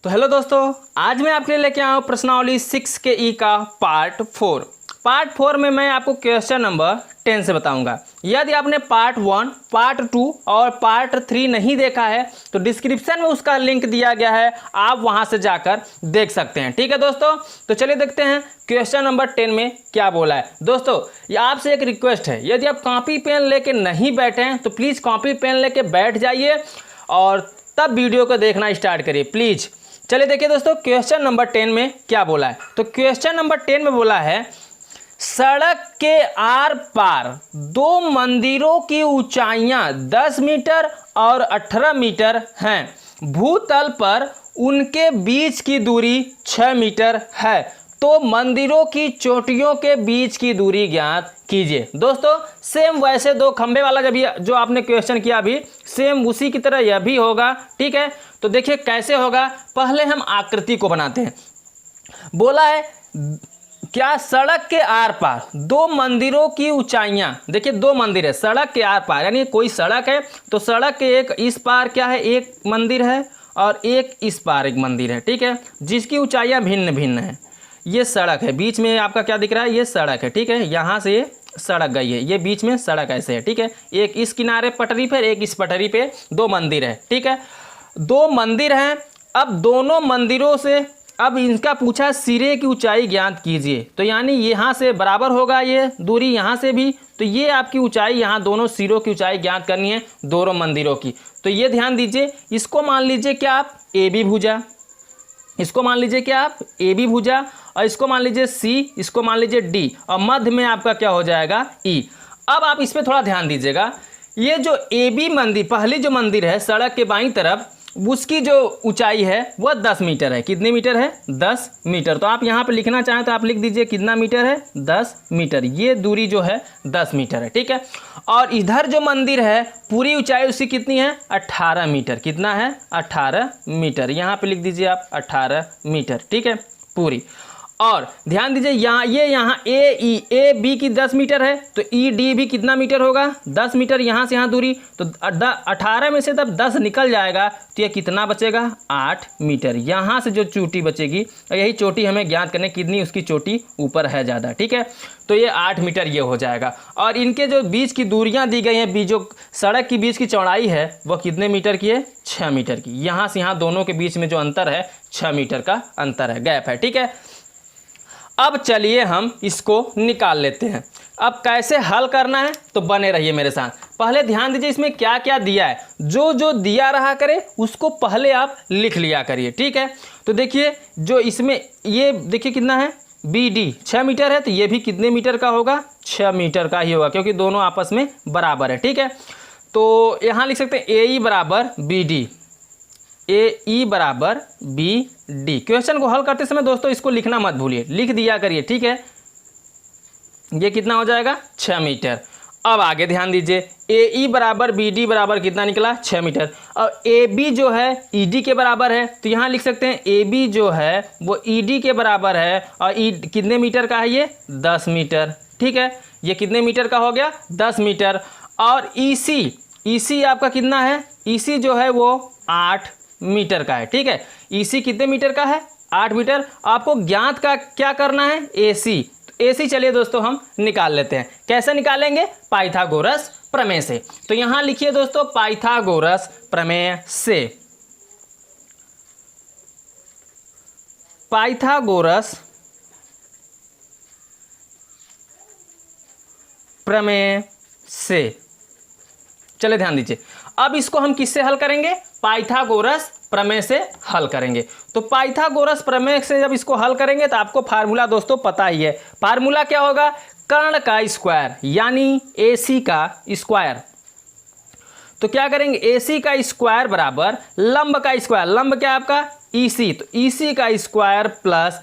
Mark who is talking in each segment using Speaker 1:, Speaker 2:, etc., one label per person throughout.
Speaker 1: तो हेलो दोस्तों, आज मैं आपके लिए लेके आया हूँ प्रश्नावली 6 के ई का पार्ट 4। पार्ट 4 में मैं आपको क्वेश्चन नंबर 10 से बताऊंगा। यदि आपने पार्ट 1, पार्ट 2 और पार्ट 3 नहीं देखा है तो डिस्क्रिप्शन में उसका लिंक दिया गया है, आप वहां से जाकर देख सकते हैं। ठीक है दोस्तों, तो चलिए देखते हैं क्वेश्चन नंबर 10 में क्या बोला है। दोस्तों ये आपसे एक रिक्वेस्ट है, यदि आप कॉपी पेन लेके नहीं बैठे हैं तो प्लीज़ कॉपी पेन लेके बैठ जाइए और तब वीडियो को देखना स्टार्ट करिए प्लीज़। चलिए देखिए दोस्तों क्वेश्चन नंबर 10 में क्या बोला है। तो क्वेश्चन नंबर 10 में बोला है, सड़क के आर पार दो मंदिरों की ऊंचाइयां 10 मीटर और 18 मीटर हैं। भूतल पर उनके बीच की दूरी 6 मीटर है। तो मंदिरों की चोटियों के बीच की दूरी ज्ञात कीजिए। दोस्तों सेम वैसे दो खंबे वाला जो आपने क्वेश्चन किया अभी, सेम उसी की तरह यह भी होगा। ठीक है, तो देखिए कैसे होगा। पहले हम आकृति को बनाते हैं। बोला है क्या सड़क के आर पार दो मंदिरों की ऊंचाइयां, देखिए दो मंदिर है सड़क के आर पार, यानी कोई सड़क है तो सड़क के एक इस पार क्या है, एक मंदिर है और एक इस पार एक मंदिर है। ठीक है, जिसकी ऊंचाइयां भिन्न भिन्न है। ये सड़क है, बीच में आपका क्या दिख रहा है, ये सड़क है। ठीक है, यहाँ से ये सड़क गई है, ये बीच में सड़क ऐसे है। ठीक है, एक इस किनारे पटरी पे, एक इस पटरी पे, दो मंदिर है। ठीक है, दो मंदिर हैं। अब दोनों मंदिरों से अब इनका पूछा सिरे की ऊंचाई ज्ञात कीजिए। तो यानी यहाँ से बराबर होगा ये दूरी, यहाँ से भी, तो ये आपकी ऊंचाई, यहाँ दोनों सिरों की ऊंचाई ज्ञात करनी है दोनों मंदिरों की। तो ये ध्यान दीजिए, इसको मान लीजिए क्या आप ए बी भुजा, इसको मान लीजिए क्या आप ए बी भुजा, और इसको मान लीजिए सी, इसको मान लीजिए डी, और मध्य में आपका क्या हो जाएगा ई। अब आप इस पर थोड़ा ध्यान दीजिएगा, ये जो ए बी मंदिर, पहली जो मंदिर है सड़क के बाईं तरफ, उसकी जो ऊंचाई है वह 10 मीटर है। कितने मीटर है, 10 मीटर। तो आप यहाँ पे लिखना चाहें तो आप लिख दीजिए कितना मीटर है, 10 मीटर। ये दूरी जो है 10 मीटर है। ठीक है, और इधर जो मंदिर है पूरी ऊंचाई उसकी कितनी है, 18 मीटर। कितना है, 18 मीटर। यहाँ पे लिख दीजिए आप 18 मीटर। ठीक है, पूरी। और ध्यान दीजिए यहाँ ए बी की 10 मीटर है, तो ई डी भी कितना मीटर होगा, 10 मीटर। यहाँ से यहाँ दूरी, तो 18 में से तब 10 निकल जाएगा तो ये कितना बचेगा, 8 मीटर। यहाँ से जो चोटी बचेगी, यही चोटी हमें ज्ञात करने कितनी उसकी चोटी ऊपर है ज़्यादा। ठीक है, तो ये 8 मीटर ये हो जाएगा। और इनके जो बीच की दूरियाँ दी गई हैं, जो सड़क की बीच की चौड़ाई है वह कितने मीटर की है, 6 मीटर की। यहाँ से यहाँ दोनों के बीच में जो अंतर है 6 मीटर का अंतर है, गैप है। ठीक है, अब चलिए हम इसको निकाल लेते हैं। अब कैसे हल करना है तो बने रहिए मेरे साथ। पहले ध्यान दीजिए इसमें क्या क्या दिया है, जो जो दिया रहा करे उसको पहले आप लिख लिया करिए। ठीक है, तो देखिए जो इसमें ये देखिए कितना है, बी डी 6 मीटर है, तो ये भी कितने मीटर का होगा, 6 मीटर का ही होगा, क्योंकि दोनों आपस में बराबर है। ठीक है, तो यहाँ लिख सकते हैं ए ई बराबर बी डी, ए ई बराबर बी डी। क्वेश्चन को हल करते समय दोस्तों इसको लिखना मत भूलिए, लिख दिया करिए। ठीक है, ये कितना हो जाएगा, 6 मीटर। अब आगे ध्यान दीजिए, ए ई बराबर बी डी बराबर कितना निकला, 6 मीटर। और ए बी जो है ई डी के बराबर है, तो यहाँ लिख सकते हैं ए बी जो है वो ई डी के बराबर है, और ई कितने मीटर का है, ये 10 मीटर। ठीक है, ये कितने मीटर का हो गया, 10 मीटर। और ई सी आपका कितना है, ई सी जो है वो 8 मीटर का है। ठीक है, ईसी कितने मीटर का है, 8 मीटर। आपको ज्ञात का क्या करना है, एसी। तो एसी चलिए दोस्तों हम निकाल लेते हैं। कैसे निकालेंगे, पाइथागोरस प्रमेय से। तो यहां लिखिए दोस्तों पाइथागोरस प्रमेय से, पाइथागोरस प्रमेय से। चलिए ध्यान दीजिए, अब इसको हम किससे हल करेंगे, पाइथागोरस प्रमेय से हल करेंगे। तो पाइथागोरस प्रमेय से जब इसको हल करेंगे तो आपको फार्मूला दोस्तों पता ही है। फार्मूला क्या होगा, कर्ण का स्क्वायर यानी AC का स्क्वायर। तो क्या करेंगे, AC का स्क्वायर बराबर लंब का स्क्वायर, लंब क्या आपका EC, तो EC का स्क्वायर प्लस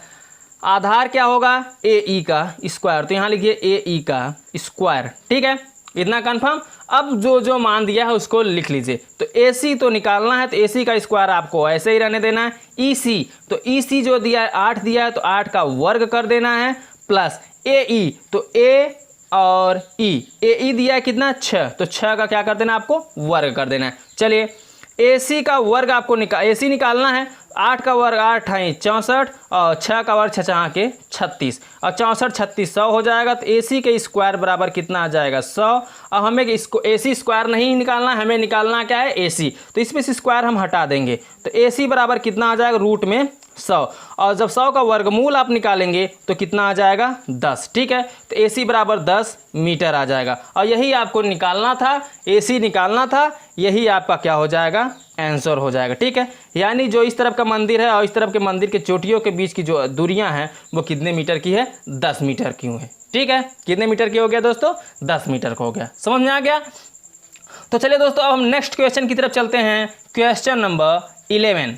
Speaker 1: आधार क्या होगा, AE का स्क्वायर। तो यहाँ लिखिए AE का स्क्वायर। ठीक है, इतना कंफर्म। अब जो जो मान दिया है उसको लिख लीजिए। तो AC तो निकालना है, तो AC का स्क्वायर आपको ऐसे ही रहने देना है। EC, तो EC जो दिया है 8 दिया है, तो 8 का वर्ग कर देना है, प्लस AE, तो A और E, AE दिया है कितना, 6, तो 6 का क्या कर देना, आपको वर्ग कर देना है। चलिए AC का वर्ग आपको AC निकालना है, 8 का वर्ग 8 है 64 और 6 का वर्ग 6 के 36 और 64 36 100 हो जाएगा। तो AC के स्क्वायर बराबर कितना आ जाएगा 100। अब हमें इसको AC स्क्वायर नहीं निकालना, हमें निकालना क्या है AC। तो इसमें से स्क्वायर हम हटा देंगे तो AC बराबर कितना आ जाएगा रूट में 100। और जब 100 का वर्गमूल आप निकालेंगे तो कितना आ जाएगा 10। ठीक है, तो AC बराबर 10 मीटर आ जाएगा। और यही आपको निकालना था, AC निकालना था, यही आपका क्या हो जाएगा आंसर हो जाएगा। ठीक है, यानी जो इस तरफ का मंदिर है और इस तरफ के मंदिर के चोटियों के बीच की जो दूरियां हैं वो कितने मीटर की है 10 मीटर की है। ठीक है, कितने मीटर की हो गया दोस्तों 10 मीटर का हो गया। समझ में आ गया। तो चलिए दोस्तों अब हम नेक्स्ट क्वेश्चन की तरफ चलते हैं। Question number 11।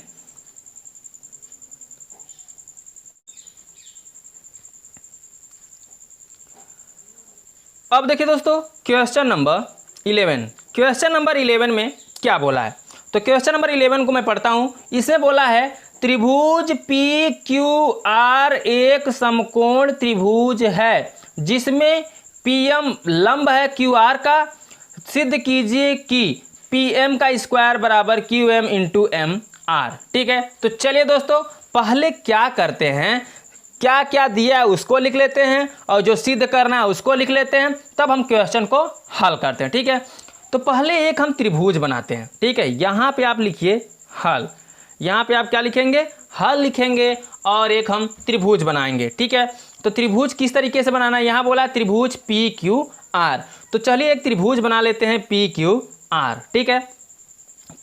Speaker 1: अब देखिए दोस्तों क्वेश्चन नंबर 11। क्वेश्चन नंबर 11 में क्या बोला है, तो क्वेश्चन नंबर 11 को मैं पढ़ता हूं। इसमें बोला है त्रिभुज PQR एक समकोण त्रिभुज है जिसमें PM लंब है QR का। सिद्ध कीजिए कि PM का स्क्वायर बराबर QM इंटू MR। ठीक है, तो चलिए दोस्तों पहले क्या करते हैं, क्या क्या दिया है उसको लिख लेते हैं और जो सिद्ध करना है उसको लिख लेते हैं, तब हम क्वेश्चन को हल करते हैं। ठीक है, तो पहले एक हम त्रिभुज बनाते हैं। ठीक है, यहाँ पे आप लिखिए हल, यहाँ पे आप क्या लिखेंगे हल लिखेंगे और एक हम त्रिभुज बनाएंगे। ठीक है, तो त्रिभुज किस तरीके से बनाना है, यहाँ बोला त्रिभुज PQR। तो चलिए एक त्रिभुज बना लेते हैं PQR। ठीक है,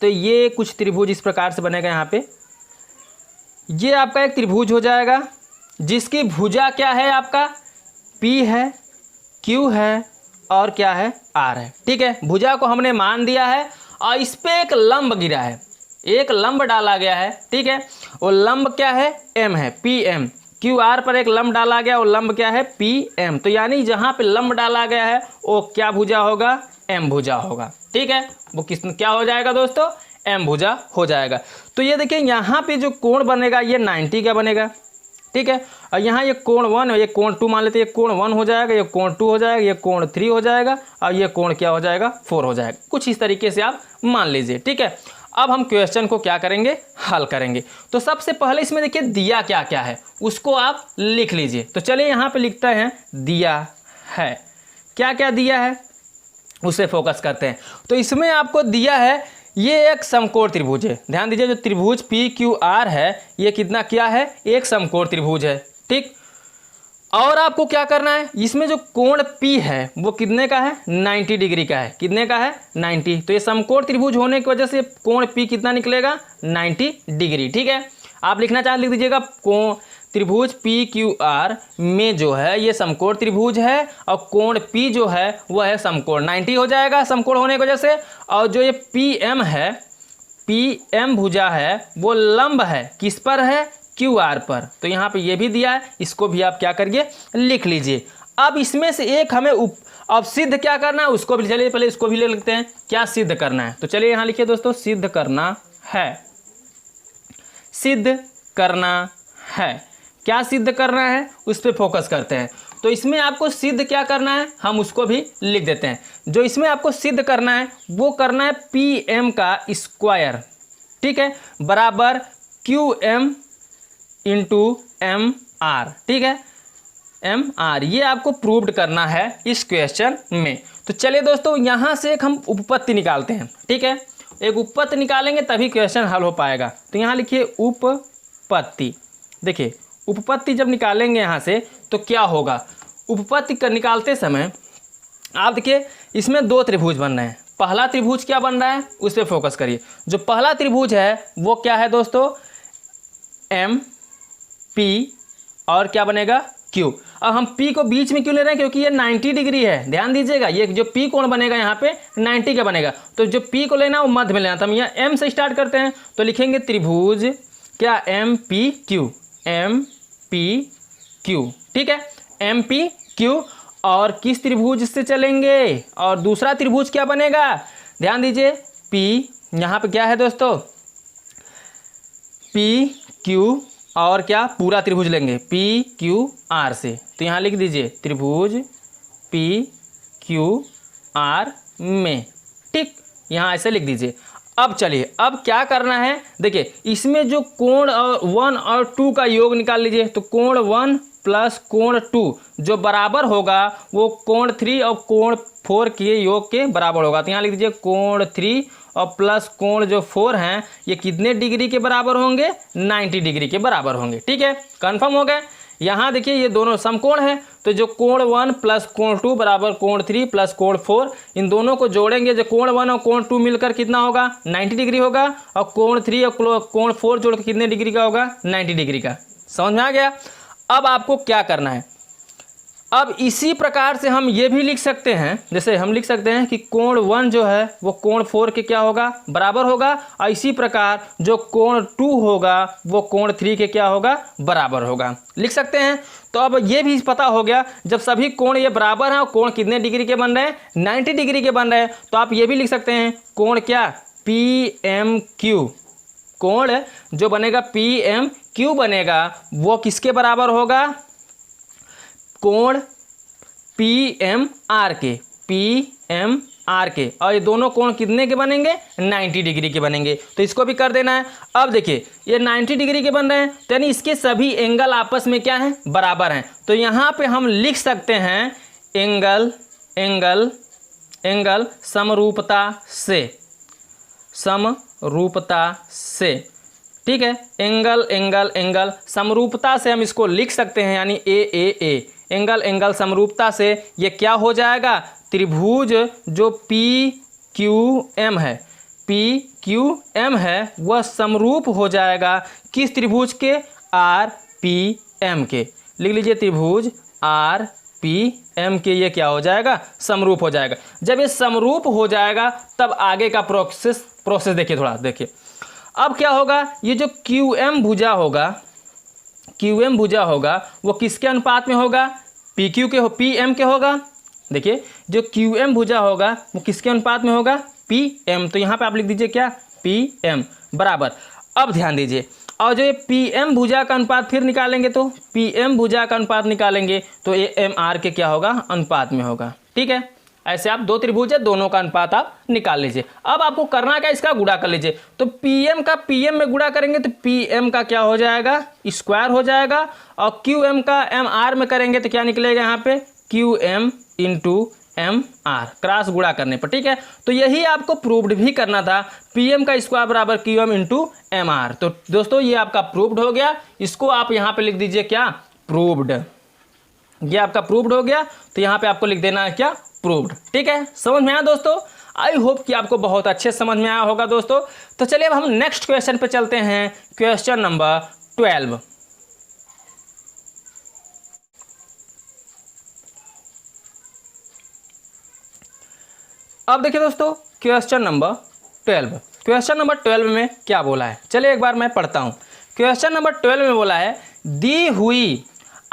Speaker 1: तो ये कुछ त्रिभुज इस प्रकार से बनेगा। यहाँ पे ये आपका एक त्रिभुज हो जाएगा जिसकी भुजा क्या है आपका P है, Q है और क्या है R है। ठीक है, भुजा को हमने मान दिया है और इस पे एक लंब गिरा है, एक लंब डाला गया है। ठीक है, वो लंब क्या है M है, PM। QR पर एक लंब डाला गया, वो लंब क्या है PM। तो यानी जहाँ पे लंब डाला गया है वो क्या भुजा होगा M भुजा होगा। ठीक है, वो किस क्या हो जाएगा दोस्तों M भुजा हो जाएगा। तो ये देखिए यहाँ पे जो कोण बनेगा ये 90 का बनेगा। ठीक है, और यहाँ ये कोण 1 ये कोण 2 मान लेते हैं, ये कोण 1 हो जाएगा, ये कोण 2 हो जाएगा, ये कोण 3 हो जाएगा और ये कोण क्या हो जाएगा 4 हो जाएगा। कुछ इस तरीके से आप मान लीजिए। ठीक है, अब हम क्वेश्चन को क्या करेंगे हल करेंगे। तो सबसे पहले इसमें देखिए दिया क्या क्या है उसको आप लिख लीजिए। तो चलिए यहाँ पे लिखते हैं दिया है, क्या क्या दिया है उसे फोकस करते हैं। तो इसमें आपको दिया है ये एक समकोण त्रिभुज है। ध्यान दीजिए जो त्रिभुज PQR है ये कितना क्या है एक समकोण त्रिभुज है। ठीक, और आपको क्या करना है, इसमें जो कोण P है वो कितने का है 90 डिग्री का है। कितने का है 90। तो ये समकोण त्रिभुज होने की वजह से कोण P कितना निकलेगा 90 डिग्री। ठीक है, आप लिखना चाहें लिख दीजिएगा कोण त्रिभुज PQR में जो है ये समकोण त्रिभुज है और कोण P जो है वह है समकोण 90 हो जाएगा समकोण होने की वजह से। और जो ये PM है, PM भुजा है वो लंब है किस पर है QR पर। तो यहाँ पे ये भी दिया है, इसको भी आप क्या करिए लिख लीजिए। अब इसमें से एक हमें अब सिद्ध क्या करना है उसको भी, चलिए पहले इसको भी ले लेते हैं क्या सिद्ध करना है। तो चलिए यहाँ लिखिए दोस्तों सिद्ध करना है, सिद्ध करना है, क्या सिद्ध करना है उस पर फोकस करते हैं। तो इसमें आपको सिद्ध क्या करना है हम उसको भी लिख देते हैं। जो इसमें आपको सिद्ध करना है वो करना है PM का स्क्वायर। ठीक है, बराबर QM इंटू MR। ठीक है, MR ये आपको प्रूव्ड करना है इस क्वेश्चन में। तो चलिए दोस्तों यहाँ से एक हम उपपत्ति निकालते हैं। ठीक है, एक उपपत्ति निकालेंगे तभी क्वेश्चन हल हो पाएगा। तो यहाँ लिखिए उपपत्ति। देखिए उपपत्ति जब निकालेंगे यहाँ से तो क्या होगा, उपपत्ति निकालते समय आप देखिए इसमें दो त्रिभुज बन रहे हैं। पहला त्रिभुज क्या बन रहा है उस पर फोकस करिए। जो पहला त्रिभुज है वो क्या है दोस्तों MP और क्या बनेगा Q। अब हम P को बीच में क्यों ले रहे हैं क्योंकि ये 90 डिग्री है। ध्यान दीजिएगा ये जो P कोण बनेगा यहाँ पे 90 का बनेगा। तो जो P को लेना वो मध्य में लेना। तो हम यहाँ M से स्टार्ट करते हैं तो लिखेंगे त्रिभुज क्या MPQ, MPQ। ठीक है, MPQ। और किस त्रिभुज से चलेंगे और दूसरा त्रिभुज क्या बनेगा, ध्यान दीजिए P यहाँ पे क्या है दोस्तों PQ और क्या पूरा त्रिभुज लेंगे PQR से। तो यहाँ लिख दीजिए त्रिभुज PQR में। ठीक, यहाँ ऐसे लिख दीजिए। अब चलिए अब क्या करना है, देखिए इसमें जो कोण 1 और 2 का योग निकाल लीजिए। तो कोण 1 प्लस कोण 2 जो बराबर होगा वो कोण 3 और कोण 4 के योग के बराबर होगा। तो यहाँ लिख दीजिए कोण 3 और प्लस कोण जो 4 हैं ये कितने डिग्री के बराबर होंगे, 90 डिग्री के बराबर होंगे। ठीक है, कंफर्म हो गए। यहाँ देखिए ये दोनों समकोण हैं, तो जो कोण 1 प्लस कोण 2 बराबर कोण 3 प्लस कोण 4, इन दोनों को जोड़ेंगे, जो कोण 1 और कोण 2 मिलकर कितना होगा, 90 डिग्री होगा, और कोण 3 और कोण 4 जोड़कर कितने डिग्री का होगा, 90 डिग्री का। समझ में आ गया। अब आपको क्या करना है, अब इसी प्रकार से हम ये भी लिख सकते हैं, जैसे हम लिख सकते हैं कि कोण 1 जो है वो कोण 4 के क्या होगा, बराबर होगा, और इसी प्रकार जो कोण 2 होगा वो कोण 3 के क्या होगा, बराबर होगा, लिख सकते हैं। तो अब ये भी पता हो गया, जब सभी कोण ये बराबर हैं और कोण कितने डिग्री के बन रहे हैं, 90 डिग्री के बन रहे हैं, तो आप ये भी लिख सकते हैं कोण क्या, PMQ। कोण जो बनेगा PMQ बनेगा वो किसके बराबर होगा, कोण PMR के, और ये दोनों कोण कितने के बनेंगे, 90 डिग्री के बनेंगे। तो इसको भी कर देना है। अब देखिए ये 90 डिग्री के बन रहे हैं, तो यानी इसके सभी एंगल आपस में क्या हैं, बराबर हैं। तो यहाँ पे हम लिख सकते हैं एंगल एंगल एंगल समरूपता से। ठीक है, एंगल एंगल एंगल समरूपता से हम इसको लिख सकते हैं, यानी ए एंगल एंगल समरूपता से ये क्या हो जाएगा, त्रिभुज जो PQM है वह समरूप हो जाएगा किस त्रिभुज के, RPM के। लिख लीजिए त्रिभुज RPM के ये क्या हो जाएगा, समरूप हो जाएगा। जब ये समरूप हो जाएगा तब आगे का प्रोसेस देखिए, थोड़ा देखिए। अब क्या होगा, ये जो QM भुजा होगा वो किसके अनुपात में होगा, PM के होगा। देखिए जो QM भुजा होगा वो किसके अनुपात में होगा, PM। तो यहाँ पे आप लिख दीजिए क्या, PM बराबर। अब ध्यान दीजिए, और जो ये PM भुजा का अनुपात फिर निकालेंगे, तो PM भुजा का अनुपात निकालेंगे तो ये MR के क्या होगा, अनुपात में होगा। ठीक है, ऐसे आप दो त्रिभुज है, दोनों का अनुपात आप निकाल लीजिए। अब आपको करना क्या, इसका गुणा कर लीजिए। तो PM का PM में गुणा करेंगे तो PM का क्या हो जाएगा, स्क्वायर हो जाएगा, और QM का MR में करेंगे तो क्या निकलेगा, यहाँ पे QM इंटू MR क्रॉस गुणा करने पर। ठीक है, तो यही आपको प्रूव्ड भी करना था, PM का स्क्वायर बराबर QM इंटू MR। तो दोस्तों ये आपका प्रूव्ड हो गया, इसको आप यहाँ पे लिख दीजिए क्या, प्रूव्ड। ये आपका प्रूव्ड हो गया, तो यहाँ पे आपको लिख देना है क्या, प्रूव्ड। ठीक है, समझ में आया दोस्तों। आई होप कि आपको बहुत अच्छे समझ में आया होगा दोस्तों। तो चलिए अब हम नेक्स्ट क्वेश्चन पे चलते हैं, क्वेश्चन नंबर 12। अब देखिए दोस्तों क्वेश्चन नंबर 12 में क्या बोला है, चलिए एक बार मैं पढ़ता हूँ। क्वेश्चन नंबर 12 में बोला है, दी हुई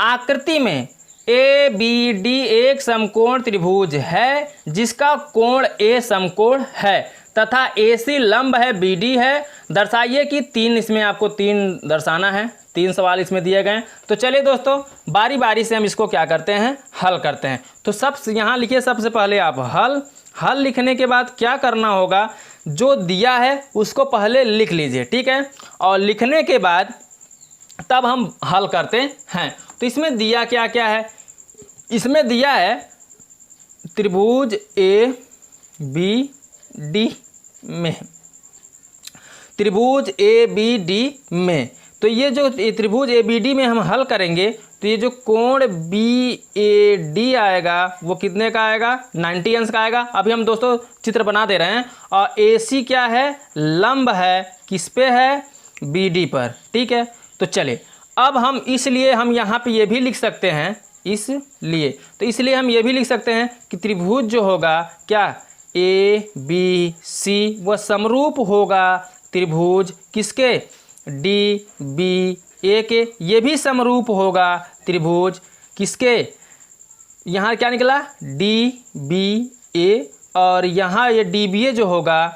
Speaker 1: आकृति में ABD एक समकोण त्रिभुज है जिसका कोण A समकोण है तथा AC लंब है, BD है। दर्शाइए कि इसमें आपको 3 दर्शाना है, 3 सवाल इसमें दिए गए हैं। तो चलिए दोस्तों बारी बारी से हम इसको क्या करते हैं, हल करते हैं। तो यहाँ लिखिए, सबसे पहले आप हल लिखने के बाद क्या करना होगा, जो दिया है उसको पहले लिख लीजिए। ठीक है, और लिखने के बाद तब हम हल करते हैं। तो इसमें दिया क्या क्या है, इसमें दिया है त्रिभुज ABD में, तो ये जो त्रिभुज ABD में हम हल करेंगे तो ये जो कोण BAD आएगा वो कितने का आएगा, 90 अंश का आएगा। अभी हम दोस्तों चित्र बना दे रहे हैं, और AC क्या है, लंब है, किस पे है, BD पर। ठीक है, तो चलिए अब हम इसलिए हम यहाँ पे ये भी लिख सकते हैं, इसलिए हम ये भी लिख सकते हैं कि त्रिभुज जो होगा क्या, ABC वह समरूप होगा त्रिभुज किसके, DBA के। ये भी समरूप होगा त्रिभुज किसके, यहाँ क्या निकला, DBA, और यहाँ ये DBA जो होगा,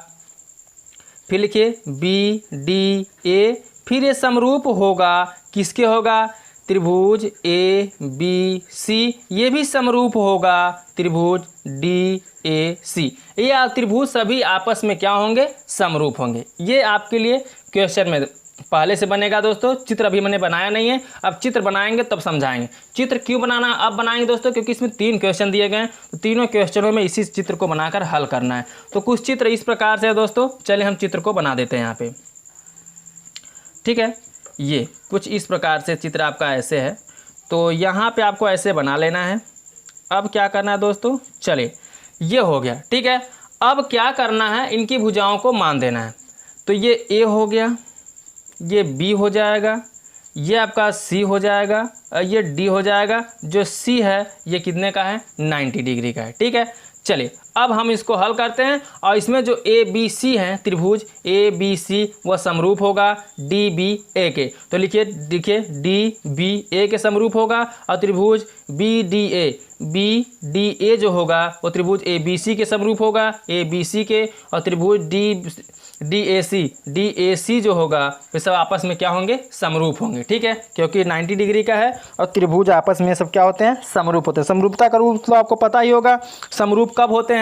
Speaker 1: फिर लिखिए BDA, फिर ये समरूप होगा किसके होगा, त्रिभुज ए बी सी ये भी समरूप होगा त्रिभुज डी ए सी। ये त्रिभुज सभी आपस में क्या होंगे, समरूप होंगे। ये आपके लिए क्वेश्चन में पहले से बनेगा दोस्तों। चित्र अभी मैंने बनाया नहीं है, अब चित्र बनाएंगे तब समझाएंगे। चित्र क्यों बनाना अब बनाएंगे दोस्तों, क्योंकि इसमें 3 क्वेश्चन दिए गए हैं, तो तीनों क्वेश्चनों में इसी चित्र को बनाकर हल करना है। तो कुछ चित्र इस प्रकार से है दोस्तों, चलिए हम चित्र को बना देते हैं यहाँ पे। ठीक है, ये कुछ इस प्रकार से चित्र आपका ऐसे है, तो यहाँ पे आपको ऐसे बना लेना है। अब क्या करना है दोस्तों, चलिए ये हो गया। ठीक है, अब क्या करना है, इनकी भुजाओं को मान देना है। तो ये ए हो गया, ये बी हो जाएगा, ये आपका सी हो जाएगा और ये डी हो जाएगा। जो सी है ये कितने का है, 90 डिग्री का है। ठीक है, चलिए अब हम इसको हल करते हैं। और इसमें जो ए बी सी हैं त्रिभुज ए बी सी वह समरूप होगा डी बी ए के। तो लिखिए डी बी ए के समरूप होगा। और त्रिभुज बी डी ए जो होगा वो त्रिभुज ए बी सी के समरूप होगा ए बी सी के। और त्रिभुज डी ए सी जो होगा वे सब आपस में क्या होंगे, समरूप होंगे। ठीक है, क्योंकि 90 डिग्री का है और त्रिभुज आपस में सब क्या होते हैं, समरूप होते हैं। समरूपता का रूप तो आपको पता ही होगा, समरूप कब होते हैं,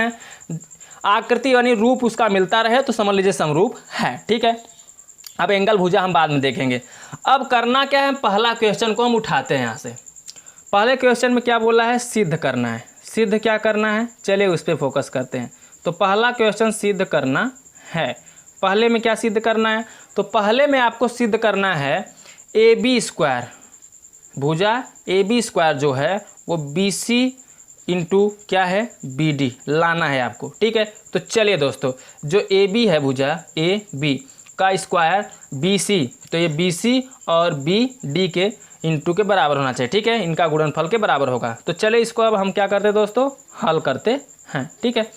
Speaker 1: आकृति यानी रूप उसका मिलता रहे तो समझ लीजिए समरूप है। ठीक है, अब एंगल भुजा हम बाद में देखेंगे। अब करना क्या है, पहला क्वेश्चन को हम उठाते हैं यहाँ से। पहले क्वेश्चन में क्या बोला है, सिद्ध करना है। सिद्ध क्या करना है, चलिए उस पर फोकस करते हैं। तो पहला क्वेश्चन सिद्ध करना है। पहले में क्या सिद्ध करना है, तो पहले में आपको सिद्ध करना है ए बी स्क्वायर, भुजा ए बी स्क्वायर जो है वो बी सी इंटू क्या है, बी डी लाना है आपको। ठीक है, तो चलिए दोस्तों, जो ए बी है भुजा ए बी का स्क्वायर बी सी, तो ये बी सी और बी डी के इंटू के बराबर होना चाहिए। ठीक है, इनका गुणनफल के बराबर होगा। तो चलिए इसको अब हम क्या करते हैं दोस्तों, हल करते हैं। ठीक है,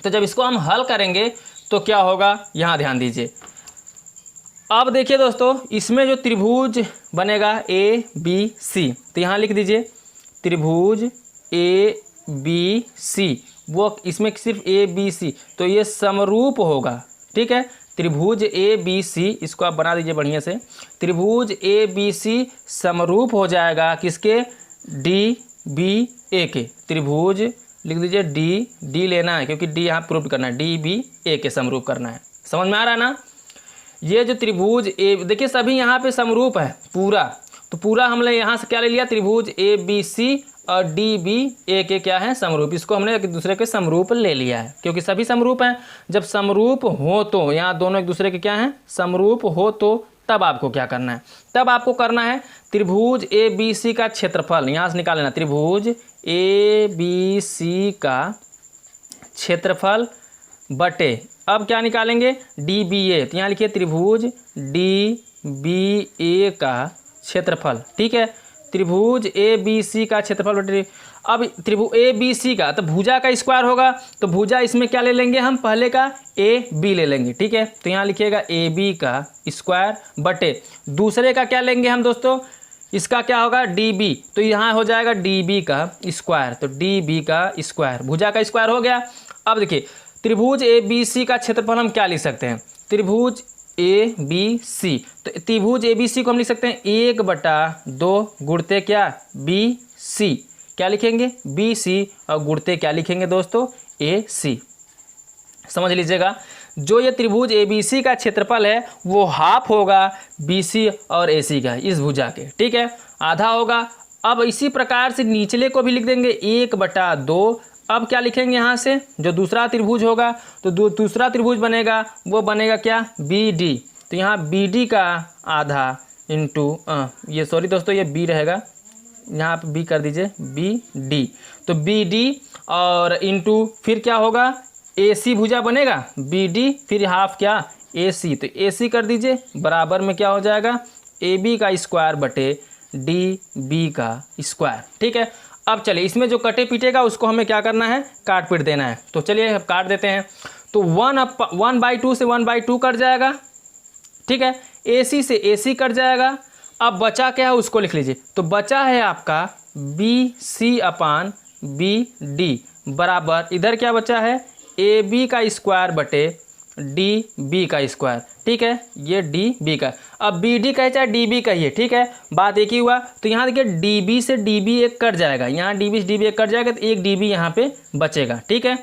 Speaker 1: तो जब इसको हम हल करेंगे तो क्या होगा, यहाँ ध्यान दीजिए। अब देखिए दोस्तों, इसमें जो त्रिभुज बनेगा ए बी सी, तो यहाँ लिख दीजिए त्रिभुज ए बी सी, वो इसमें सिर्फ ए बी सी, तो ये समरूप होगा। ठीक है, त्रिभुज ए बी सी, इसको आप बना दीजिए बढ़िया से। त्रिभुज ए बी सी समरूप हो जाएगा किसके, डी बी ए के। त्रिभुज लिख दीजिए डी लेना है क्योंकि डी यहाँ प्रूव करना है, डी बी ए के समरूप करना है। समझ में आ रहा है ना। ये जो त्रिभुज ए, देखिए सभी यहाँ पे समरूप है पूरा, तो पूरा हमने यहाँ से क्या ले लिया, त्रिभुज ए बी सी और डी बी ए के क्या है, समरूप। इसको हमने एक दूसरे के समरूप ले लिया है क्योंकि सभी समरूप हैं। जब समरूप हो तो यहाँ दोनों एक दूसरे के क्या हैं, समरूप हो तो तब आपको क्या करना है, तब आपको करना है त्रिभुज ए बी सी का क्षेत्रफल यहाँ से निकाल लेना। त्रिभुज ए बी सी का क्षेत्रफल बटे, अब क्या निकालेंगे, डी बी ए, तो यहाँ लिखिए त्रिभुज डी बी ए का क्षेत्रफल। ठीक है, त्रिभुज ए बी सी का क्षेत्रफल बटे, अब त्रिभुज ए बी सी का तो भुजा का स्क्वायर होगा, तो भुजा इसमें क्या ले लेंगे हम, पहले का ए बी ले लेंगे। ठीक है, तो यहाँ लिखिएगा ए बी का स्क्वायर बटे दूसरे का क्या लेंगे हम दोस्तों, इसका क्या होगा, डी बी, तो यहाँ हो जाएगा डी बी का स्क्वायर, तो डी बी का स्क्वायर, भुजा का स्क्वायर हो गया। अब देखिए त्रिभुज ए बी सी का क्षेत्रफल हम क्या लिख सकते हैं, त्रिभुज ए बी सी, तो त्रिभुज ए बी सी को हम लिख सकते हैं 1/2 गुणते क्या, बी सी, क्या लिखेंगे, बी सी, और गुणते क्या लिखेंगे दोस्तों, ए सी। समझ लीजिएगा, जो ये त्रिभुज ए बी सी का क्षेत्रफल है वो हाफ होगा बी सी और ए सी का, इस भुजा के। ठीक है, आधा होगा। अब इसी प्रकार से निचले को भी लिख देंगे 1/2। अब क्या लिखेंगे यहाँ से, जो दूसरा त्रिभुज होगा तो दूसरा त्रिभुज बनेगा वो बनेगा क्या, बी डी, तो यहाँ बी डी का आधा इंटू ये सॉरी दोस्तों ये बी रहेगा, यहाँ आप बी कर दीजिए बी डी, तो बी डी और इंटू फिर क्या होगा, ए सी भुजा बनेगा बी डी, फिर हाफ क्या, ए सी, तो ए सी कर दीजिए बराबर में क्या हो जाएगा, ए बी का स्क्वायर बटे डी बी का स्क्वायर। ठीक है, अब चलिए इसमें जो कटे पीटेगा उसको हमें क्या करना है, काट पीट देना है। तो चलिए अब काट देते हैं। तो 1/2 से 1/2 कट जाएगा। ठीक है, ए सी से ए सी कट जाएगा। अब बचा क्या है उसको लिख लीजिए, तो बचा है आपका बी सी अपान बी डी बराबर, इधर क्या बचा है, ए बी का स्क्वायर बटे डी बी का स्क्वायर, ठीक है, ये डी बी का। अब बी डी कहे चाहे डी बी कहिए, ठीक है, बात एक ही हुआ। तो यहाँ देखिए डी बी से डी बी एक कट जाएगा, यहाँ डी बी से डी बी एक कट जाएगा, तो एक डी बी यहाँ पे बचेगा, ठीक है,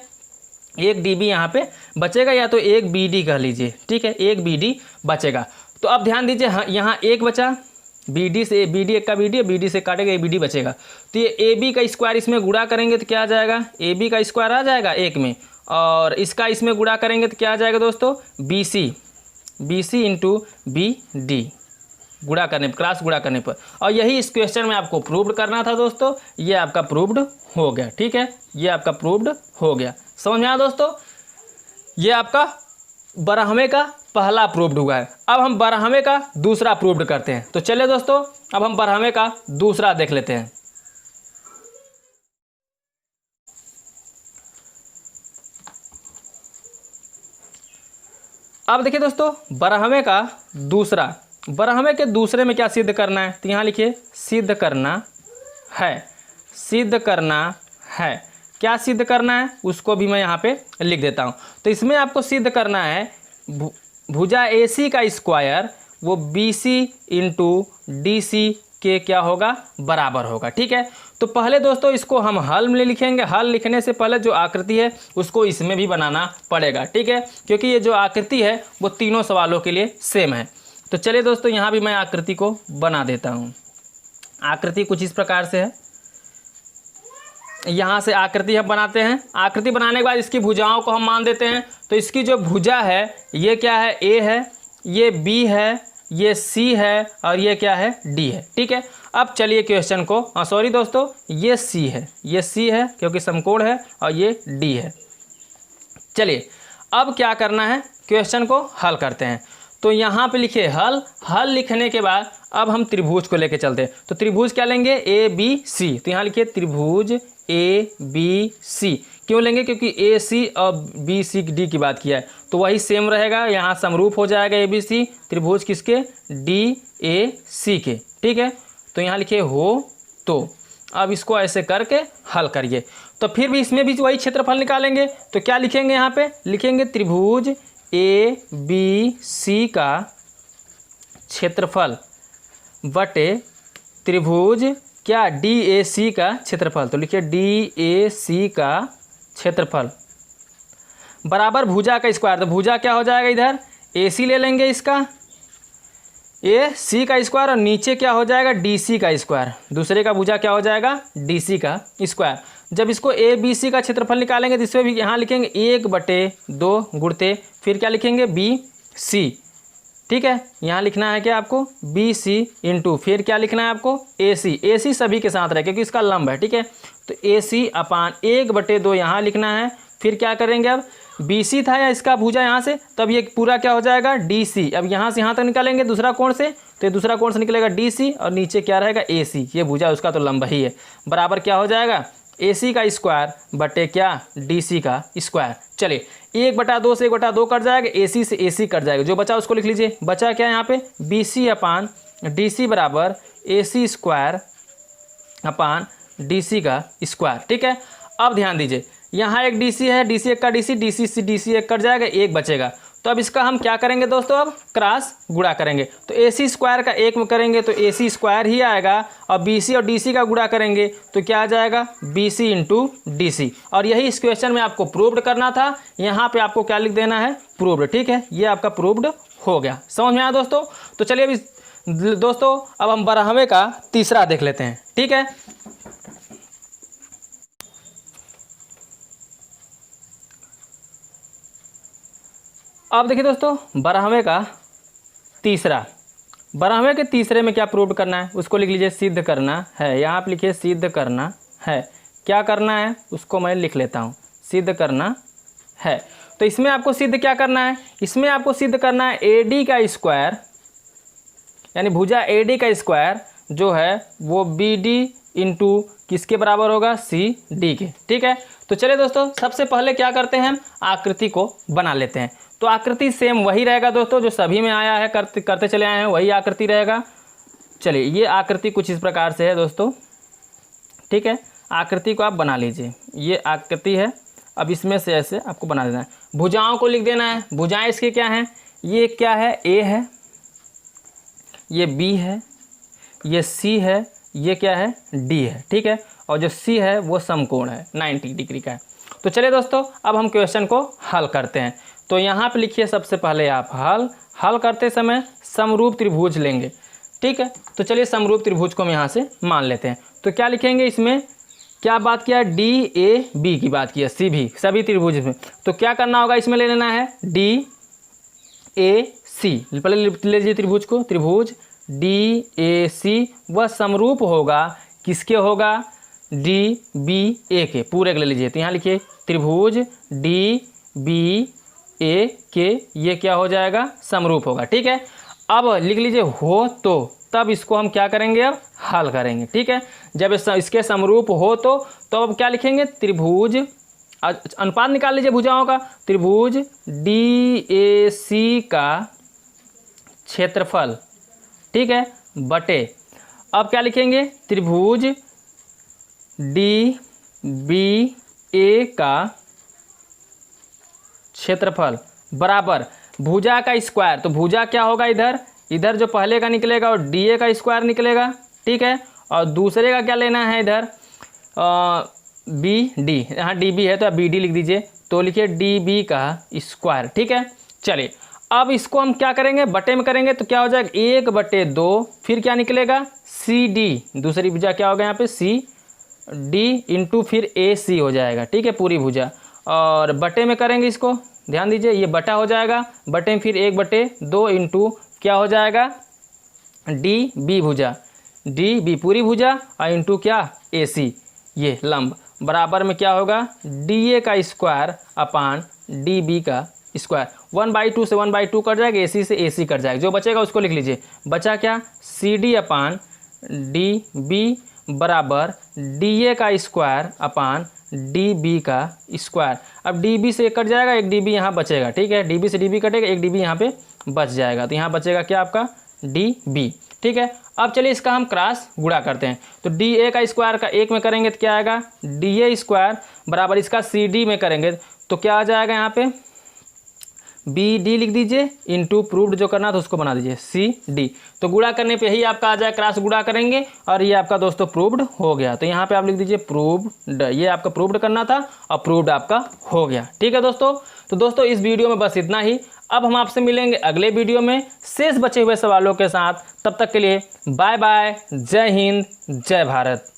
Speaker 1: एक डी बी यहाँ पे बचेगा, या तो एक बी डी कह लीजिए, ठीक है, एक बी डी बचेगा। तो अब ध्यान दीजिए, हाँ यहाँ एक बचा, बी डी से बी डी एक का बी डी से काटेगा, ए बी डी बचेगा। तो ये ए बी का स्क्वायर इसमें गुणा करेंगे तो क्या आ जाएगा, ए बी का स्क्वायर आ जाएगा एक में, और इसका इसमें गुणा करेंगे तो क्या आ जाएगा दोस्तों, B C into B D गुणा करने पर, क्रॉस गुणा करने पर। और यही इस क्वेश्चन में आपको प्रूव्ड करना था दोस्तों, ये आपका प्रूव्ड हो गया, ठीक है, ये आपका प्रूव्ड हो गया। समझ में आया दोस्तों, ये आपका बारहवें का पहला प्रूव्ड हुआ है। अब हम बारहवें का दूसरा प्रूव्ड करते हैं। तो चलिए दोस्तों, अब हम बारहवें का दूसरा देख लेते हैं। अब देखिए दोस्तों, बारहवें का दूसरा, बारहवें के दूसरे में क्या सिद्ध करना है, तो यहाँ लिखिए सिद्ध करना है, सिद्ध करना है। क्या सिद्ध करना है उसको भी मैं यहाँ पे लिख देता हूँ। तो इसमें आपको सिद्ध करना है भुजा ए सी का स्क्वायर वो B C into D C के क्या होगा, बराबर होगा, ठीक है। तो पहले दोस्तों इसको हम हल में लिखेंगे, हल लिखने से पहले जो आकृति है उसको इसमें भी बनाना पड़ेगा, ठीक है, क्योंकि ये जो आकृति है वो तीनों सवालों के लिए सेम है। तो चलिए दोस्तों, यहाँ भी मैं आकृति को बना देता हूँ। आकृति कुछ इस प्रकार से है, यहाँ से आकृति हम बनाते हैं। आकृति बनाने के बाद इसकी भुजाओं को हम मान देते हैं। तो इसकी जो भुजा है ये क्या है, ए है, ये बी है, ये सी है, और ये क्या है, डी है, ठीक है। अब चलिए क्वेश्चन को, सॉरी दोस्तों, ये सी है, ये सी है क्योंकि समकोण है, और ये डी है। चलिए अब क्या करना है, क्वेश्चन को हल करते हैं। तो यहाँ पे लिखिए हल, हल लिखने के बाद अब हम त्रिभुज को लेके चलते हैं। तो त्रिभुज क्या लेंगे, ए बी सी। तो यहाँ लिखिए त्रिभुज ए बी सी। क्यों लेंगे, क्योंकि ए सी और बी सी डी की बात किया है, तो वही सेम रहेगा, यहाँ समरूप हो जाएगा ए बी सी त्रिभुज किसके, डी ए सी के, ठीक है। तो यहाँ लिखिए हो। तो अब इसको ऐसे करके हल करिए। तो फिर भी इसमें भी वही क्षेत्रफल निकालेंगे। तो क्या लिखेंगे, यहाँ पे लिखेंगे त्रिभुज ए बी सी का क्षेत्रफल बटे त्रिभुज क्या, डी ए सी का क्षेत्रफल। तो लिखिए डी ए सी का क्षेत्रफल बराबर भुजा का स्क्वायर। तो भुजा क्या हो जाएगा, इधर ए सी ले लेंगे, इसका ए सी का स्क्वायर, और नीचे क्या हो जाएगा, डी सी का स्क्वायर। दूसरे का भुजा क्या हो जाएगा, डी सी का स्क्वायर। जब इसको ए बी सी का क्षेत्रफल निकालेंगे तो इसमें भी यहाँ लिखेंगे 1/2 गुणते फिर क्या लिखेंगे, बी सी, ठीक है। यहाँ लिखना है क्या आपको, बी सी इंटू फिर क्या लिखना है आपको, ए सी। ए सी सभी के साथ रहे क्योंकि इसका लंब है, ठीक है। तो ए सी अपान 1/2 यहाँ लिखना है। फिर क्या करेंगे, अब बी सी था या इसका भुजा यहाँ से, तब ये पूरा क्या हो जाएगा, डी सी। अब यहाँ से यहाँ तक निकालेंगे दूसरा कोण से, तो दूसरा कोण से निकलेगा डी सी, और नीचे क्या रहेगा, ए सी। ये भुजा उसका तो लंब ही है, बराबर क्या हो जाएगा, ए सी का स्क्वायर बटे क्या, डी सी का स्क्वायर। चलिए 1/2 से 1/2 कट जाएगा, ए सी से ए सी कट जाएगा, जो बचा उसको लिख लीजिए। बचा क्या यहाँ पे, बी सी अपान डी सी बराबर ए सी स्क्वायर अपान डी सी का स्क्वायर, ठीक है। अब ध्यान दीजिए, यहाँ एक डी सी है, डी सी एक का डी सी, डी सी से डी सी एक कट जाएगा, एक बचेगा। तो अब इसका हम क्या करेंगे दोस्तों, अब क्रॉस गुणा करेंगे। तो ए सी स्क्वायर का एक में करेंगे तो ए सी स्क्वायर ही आएगा, और बी सी और डी सी का गुणा करेंगे तो क्या आ जाएगा, B C into D C. और यही इस क्वेश्चन में आपको प्रूव्ड करना था। यहाँ पे आपको क्या लिख देना है, प्रूव्ड, ठीक है। ये आपका प्रूव्ड हो गया। समझ में आया दोस्तों। तो चलिए अभी दोस्तों अब हम 12वें का तीसरा देख लेते हैं, ठीक है। अब देखिए दोस्तों 12वें का तीसरा, 12वें के तीसरे में क्या प्रूव करना है उसको लिख लीजिए, सिद्ध करना है। यहाँ आप लिखिए सिद्ध करना है। क्या करना है उसको मैं लिख लेता हूँ, सिद्ध करना है। तो इसमें आपको सिद्ध क्या करना है, इसमें आपको सिद्ध करना है ए डी का स्क्वायर, यानी भुजा ए डी का स्क्वायर जो है वो बी डी इंटू किसके बराबर होगा, सी डी के, ठीक है। तो चलिए दोस्तों सबसे पहले क्या करते हैं, हम आकृति को बना लेते हैं। तो आकृति सेम वही रहेगा दोस्तों जो सभी में आया है, करते चले आए हैं, वही आकृति रहेगा। चलिए ये आकृति कुछ इस प्रकार से है दोस्तों, ठीक है। आकृति को आप बना लीजिए, ये आकृति है। अब इसमें से ऐसे आपको बना देना है। भुजाओं को लिख देना है। भुजाएं इसकी क्या हैं, ये क्या है, ए है, ये बी है, ये सी है, ये क्या है, डी है, ठीक है। और जो सी है वो समकोण है, 90 डिग्री का है। तो चलिए दोस्तों, अब हम क्वेश्चन को हल करते हैं। तो यहाँ पे लिखिए सबसे पहले आप हल करते समय समरूप त्रिभुज लेंगे, ठीक है। तो चलिए समरूप त्रिभुज को हम यहाँ से मान लेते हैं। तो क्या लिखेंगे, इसमें क्या बात किया, डी ए बी की बात किया, सी भी, सभी त्रिभुज में। तो क्या करना होगा, इसमें ले लेना है डी ए सी। पहले ले लीजिए त्रिभुज को, त्रिभुज डी ए सी वह समरूप होगा, किसके होगा, डी बी ए के, पूरे के ले लीजिए। तो यहाँ लिखिए त्रिभुज डी बी ए के, ये क्या हो जाएगा, समरूप होगा, ठीक है। अब लिख लीजिए हो तो, तब इसको हम क्या करेंगे, अब हल करेंगे, ठीक है। जब इसके समरूप हो तो अब क्या लिखेंगे, त्रिभुज, अनुपात निकाल लीजिए भुजाओं का, त्रिभुज डी ए सी का क्षेत्रफल, ठीक है, बटे, अब क्या लिखेंगे, त्रिभुज डी बी ए का क्षेत्रफल बराबर भुजा का स्क्वायर। तो भुजा क्या होगा, इधर जो पहले का निकलेगा और डी ए का स्क्वायर निकलेगा, ठीक है। और दूसरे का क्या लेना है, इधर बी डी, यहाँ डी बी है तो आप बी डी लिख दीजिए। तो लिखिए डी बी का स्क्वायर, ठीक है। चलिए अब इसको हम क्या करेंगे, बटे में करेंगे। तो क्या हो जाएगा, 1/2, फिर क्या निकलेगा, सी डी, दूसरी भुजा क्या होगा यहाँ पे, सी डी इंटू फिर ए सी हो जाएगा, ठीक है, पूरी भुजा। और बटे में करेंगे इसको, ध्यान दीजिए, ये बटा हो जाएगा, बटे में फिर 1/2 इंटू क्या हो जाएगा, डी बी भुजा, डी बी पूरी भुजा और इंटू क्या, ए सी, ये लंब, बराबर में क्या होगा, डी ए का स्क्वायर अपान डी बी का स्क्वायर। 1/2 से 1/2 कट जाएगा, ए सी से ए सी कट जाएगा, जो बचेगा उसको लिख लीजिए। बचा क्या, सी डी अपान डी बी बराबर डी ए का स्क्वायर अपान डी बी का स्क्वायर। अब डी बी से कट जाएगा, एक डी बी यहाँ बचेगा, ठीक है, डी बी से डी बी कटेगा, एक डी बी यहाँ पे बच जाएगा। तो यहाँ बचेगा क्या आपका, डी बी, ठीक है। अब चलिए इसका हम क्रॉस गुणा करते हैं। तो डी ए का स्क्वायर का एक में करेंगे तो क्या आएगा, डी ए स्क्वायर बराबर इसका सी डी में करेंगे तो क्या आ जाएगा, यहाँ पे बी डी लिख दीजिए, इंटू प्रूव्ड जो करना था उसको बना दीजिए सी डी। तो गुणा करने पे ही आपका आ जाए, क्रॉस गुणा करेंगे और ये आपका दोस्तों प्रूव्ड हो गया। तो यहाँ पे आप लिख दीजिए प्रूव्ड, ये आपका प्रूव्ड करना था और प्रूव्ड आपका हो गया, ठीक है दोस्तों। तो दोस्तों इस वीडियो में बस इतना ही। अब हम आपसे मिलेंगे अगले वीडियो में शेष बचे हुए सवालों के साथ। तब तक के लिए बाय बाय, जय हिंद, जय भारत।